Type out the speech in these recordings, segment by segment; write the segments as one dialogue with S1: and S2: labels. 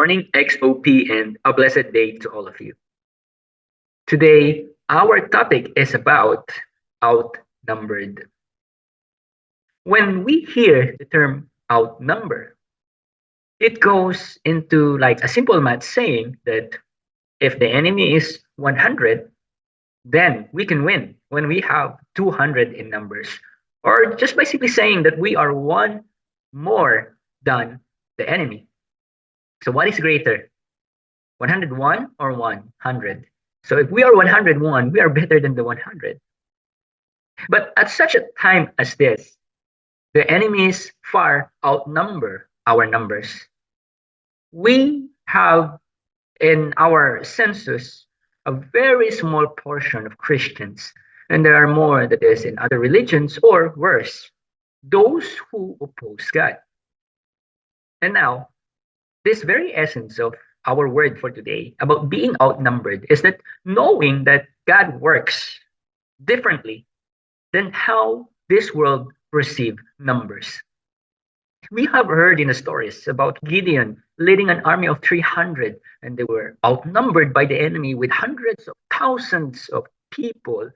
S1: morning, XOP, and a blessed day to all of you. Today, our topic is about outnumbered. When we hear the term outnumber, it goes into like a simple math saying that if the enemy is 100, then we can win when we have 200 in numbers. Or just by simply saying that we are one more than the enemy. So, what is greater, 101 or 100? So if we are 101, we are better than the 100. But at such a time as this, the enemies far outnumber our numbers. We have in our census a very small portion of Christians, and there are more that is in other religions, or worse, those who oppose God. And now, this very essence of our word for today about being outnumbered is that knowing that God works differently than how this world perceives numbers. We have heard in the stories about Gideon leading an army of 300, and they were outnumbered by the enemy with hundreds of thousands of people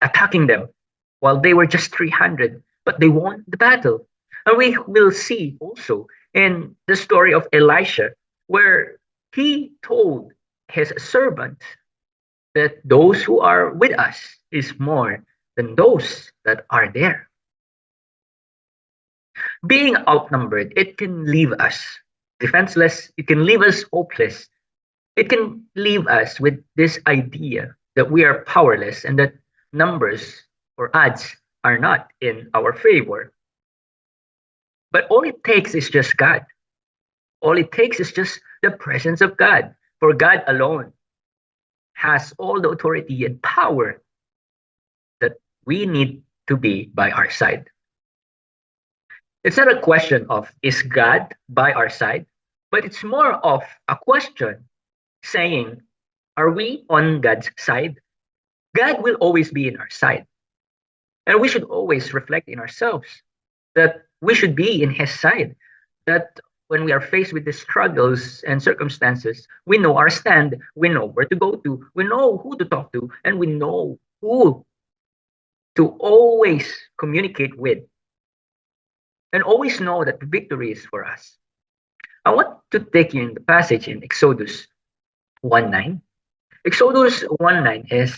S1: attacking them while they were just 300, but they won the battle. And we will see also in the story of Elisha, where he told his servant that those who are with us is more than those that are there. Being outnumbered, it can leave us defenseless, it can leave us hopeless, it can leave us with this idea that we are powerless and that numbers or odds are not in our favor. But all it takes is just God. All it takes is just the presence of God. For God alone has all the authority and power that we need to be by our side. It's not a question of is God by our side, but it's more of a question saying, are we on God's side? God will always be in our side. And we should always reflect in ourselves that we should be in His side. That when we are faced with the struggles and circumstances, we know our stand, we know where to go to, we know who to talk to, and we know who to always communicate with. And always know that victory is for us. I want to take you in the passage in Exodus 1:9. Exodus 1:9 is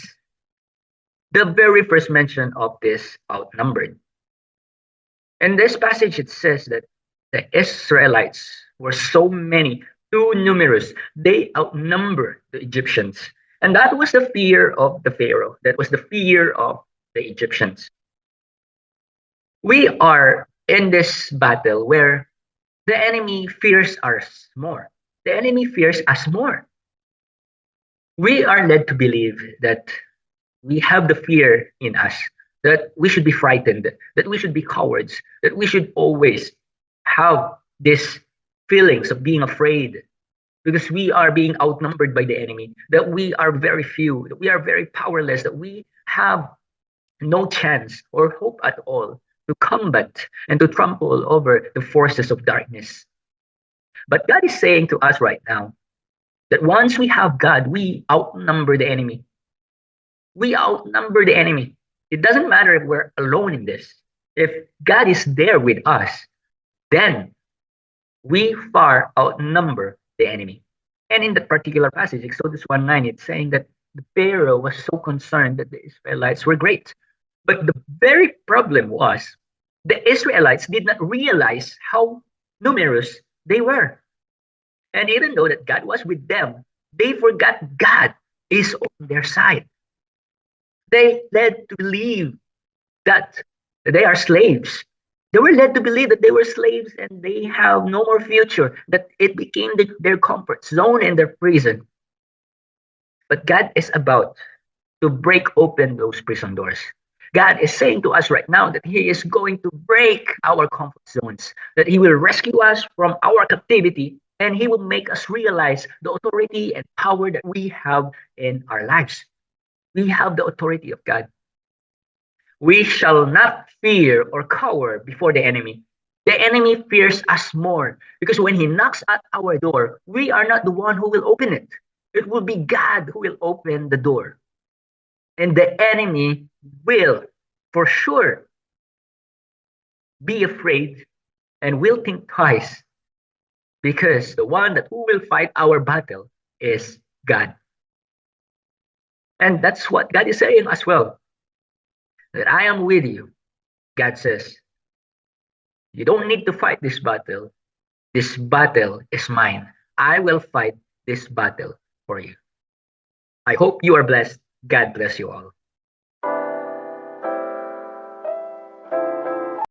S1: the very first mention of this outnumbered. In this passage, it says that the Israelites were so many, too numerous. They outnumber the Egyptians. And that was the fear of the Pharaoh. That was the fear of the Egyptians. We are in this battle where the enemy fears us more. The enemy fears us more. We are led to believe that we have the fear in us, that we should be frightened, that we should be cowards, that we should always have these feelings of being afraid because we are being outnumbered by the enemy, that we are very few, that we are very powerless, that we have no chance or hope at all to combat and to trample over the forces of darkness. But God is saying to us right now that once we have God, we outnumber the enemy. We outnumber the enemy. It doesn't matter if we're alone in this. If God is there with us, then we far outnumber the enemy. And in that particular passage, Exodus 1:9, it's saying that the Pharaoh was so concerned that the Israelites were great. But the very problem was the Israelites did not realize how numerous they were. And even though that God was with them, they forgot God is on their side. They led to believe that they are slaves. They were led to believe that they were slaves and they have no more future, that it became their comfort zone and their prison. But God is about to break open those prison doors. God is saying to us right now that He is going to break our comfort zones, that He will rescue us from our captivity, and He will make us realize the authority and power that we have in our lives. We have the authority of God. We shall not fear or cower before the enemy. The enemy fears us more because when he knocks at our door, we are not the one who will open it. It will be God who will open the door. And the enemy will, for sure, be afraid and will think twice because the one that who will fight our battle is God. And that's what God is saying as well. That I am with you. God says, you don't need to fight this battle. This battle is mine. I will fight this battle for you. I hope you are blessed. God bless you all.